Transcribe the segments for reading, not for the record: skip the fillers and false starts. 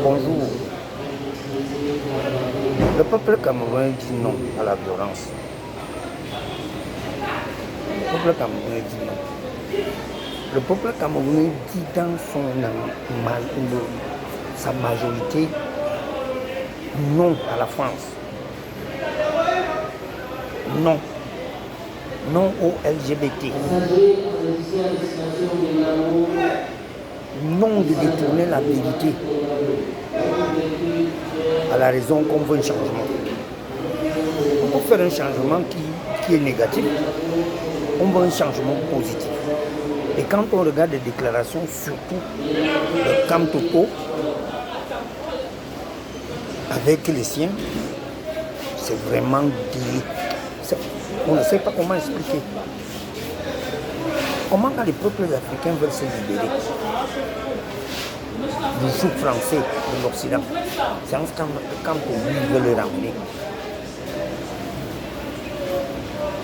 Bonjour. Le peuple camerounais dit non à la violence. Le peuple camerounais dit non. Le peuple camerounais dit dans sa majorité non à la France. Non. Non au LGBT. Non de détourner la vérité à la raison qu'on veut un changement. On peut faire un changement qui est négatif. On veut un changement positif. Et quand on regarde les déclarations, surtout de Kamtoko, avec les siens, c'est vraiment on ne sait pas comment expliquer. Comment quand les peuples africains veulent se libérer du joug français de l'Occident, c'est en ce quand lui veut le ramener.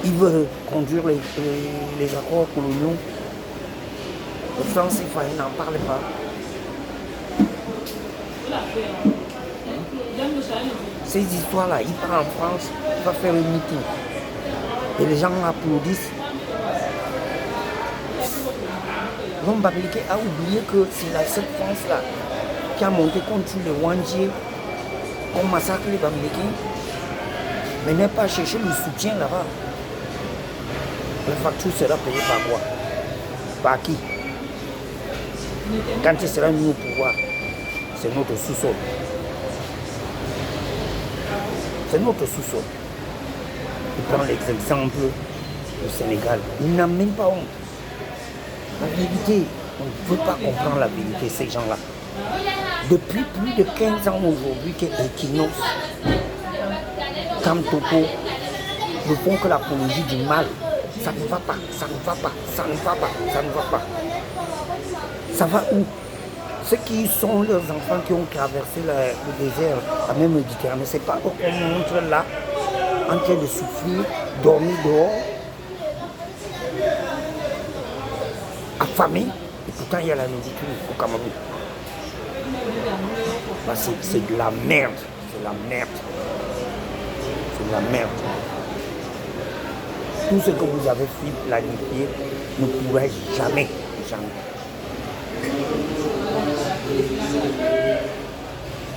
Il veut conduire les accords coloniaux. Le français, il n'en parle pas. Ces histoires-là, il part en France, il va faire un meeting. Et les gens applaudissent. L'homme Bamileke a oublié que c'est cette France-là qui a monté contre les Wandiers, qu'on massacre les Bamileke, mais n'est pas chercher le soutien là-bas. La facture sera payée par quoi? Par qui? Quand il sera mis au pouvoir, c'est notre sous-sol. C'est notre sous-sol. Je prends l'exemple du Sénégal. Il n'a même pas honte. La vérité, on ne peut pas comprendre la vérité, ces gens-là. Depuis plus de 15 ans aujourd'hui qu'Equinox, Kamtoko ne font que l'apologie du mal. Ça ne va pas, ça ne va pas, ça ne va pas, ça ne va pas. Ça va où? Ceux qui sont leurs enfants qui ont traversé le désert, la même Méditerranée, c'est pas eux qu'on montre là, en train de souffrir, dormir dehors, affamés, et pourtant il y a la nourriture au Cameroun. Bah, c'est de la merde, c'est de la merde. C'est de la merde. Tout ce que vous avez fait planifier ne pourrait jamais.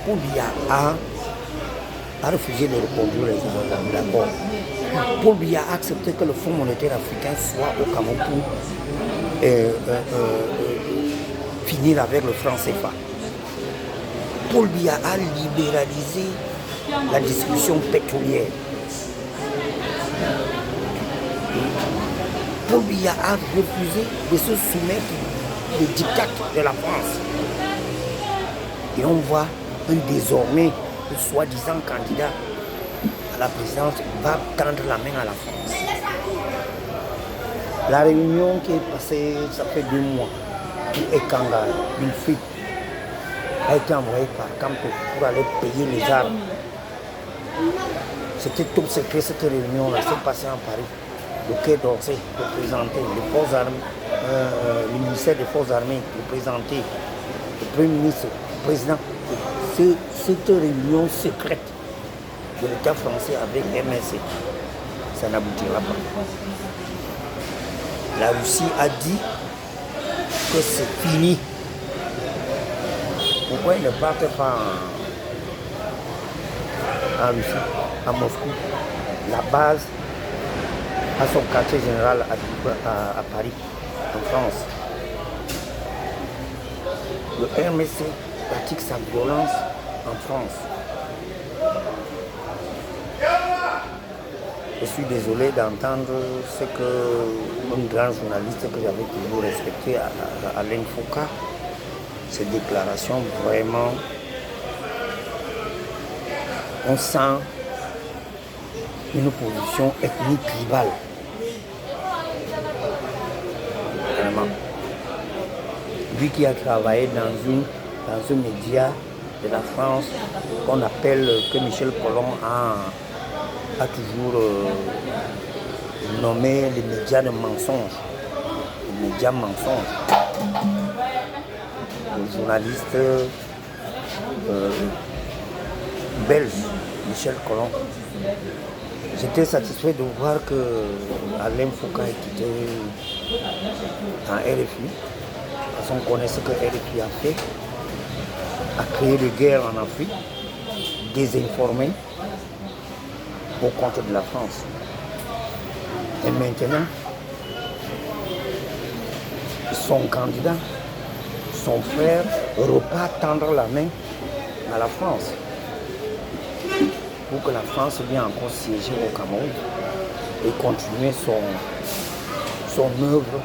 Paul Biya a refusé de reconduire les accords. Paul Biya a accepté que le Fonds monétaire africain soit au Cameroun pour finir avec le franc CFA. Paul Biya a libéralisé la distribution pétrolière. Paul Biya a refusé de se soumettre au diktat de la France. Et on voit désormais le soi-disant candidat à la présidence va tendre la main à la France. La réunion qui est passée, ça fait 2 mois, pour Ekanga, une fille, a été envoyée par Kamto pour aller payer les armes. C'était tout secret cette réunion-là, c'est passé en Paris. Le Quai d'Orsay représenté, les forces armées, le ministère des Forces armées représenté, le Premier ministre, le président. Cette réunion secrète de l'État français avec MSC, ça n'aboutira pas. La Russie a dit que c'est fini. Pourquoi ils ne partent pas en Russie, à Moscou? La base a son quartier général à Paris, en France. Le RMC pratique sa violence en France. Je suis désolé d'entendre ce qu'un grand journaliste que j'avais toujours respecté, Alain Foucault, ces déclarations, vraiment, on sent une position ethnique tribale. Vraiment. Lui qui a travaillé dans un média de la France qu'on appelle, que Michel Collomb a toujours nommé les médias de mensonges. Les médias mensonges. Le journaliste belge, Michel Colomb. J'étais satisfait de voir que Alain Foucault est quitté en RFI, parce qu'on connaît ce que RFI a fait, a créé des guerres en Afrique, désinformé au compte de la France. Et maintenant, son candidat, son frère, repart tendre la main à la France pour que la France vienne encore siéger au Cameroun et continuer son œuvre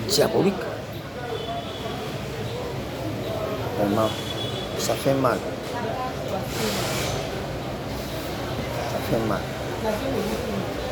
diabolique. Vraiment, ça fait mal. Ça fait mal.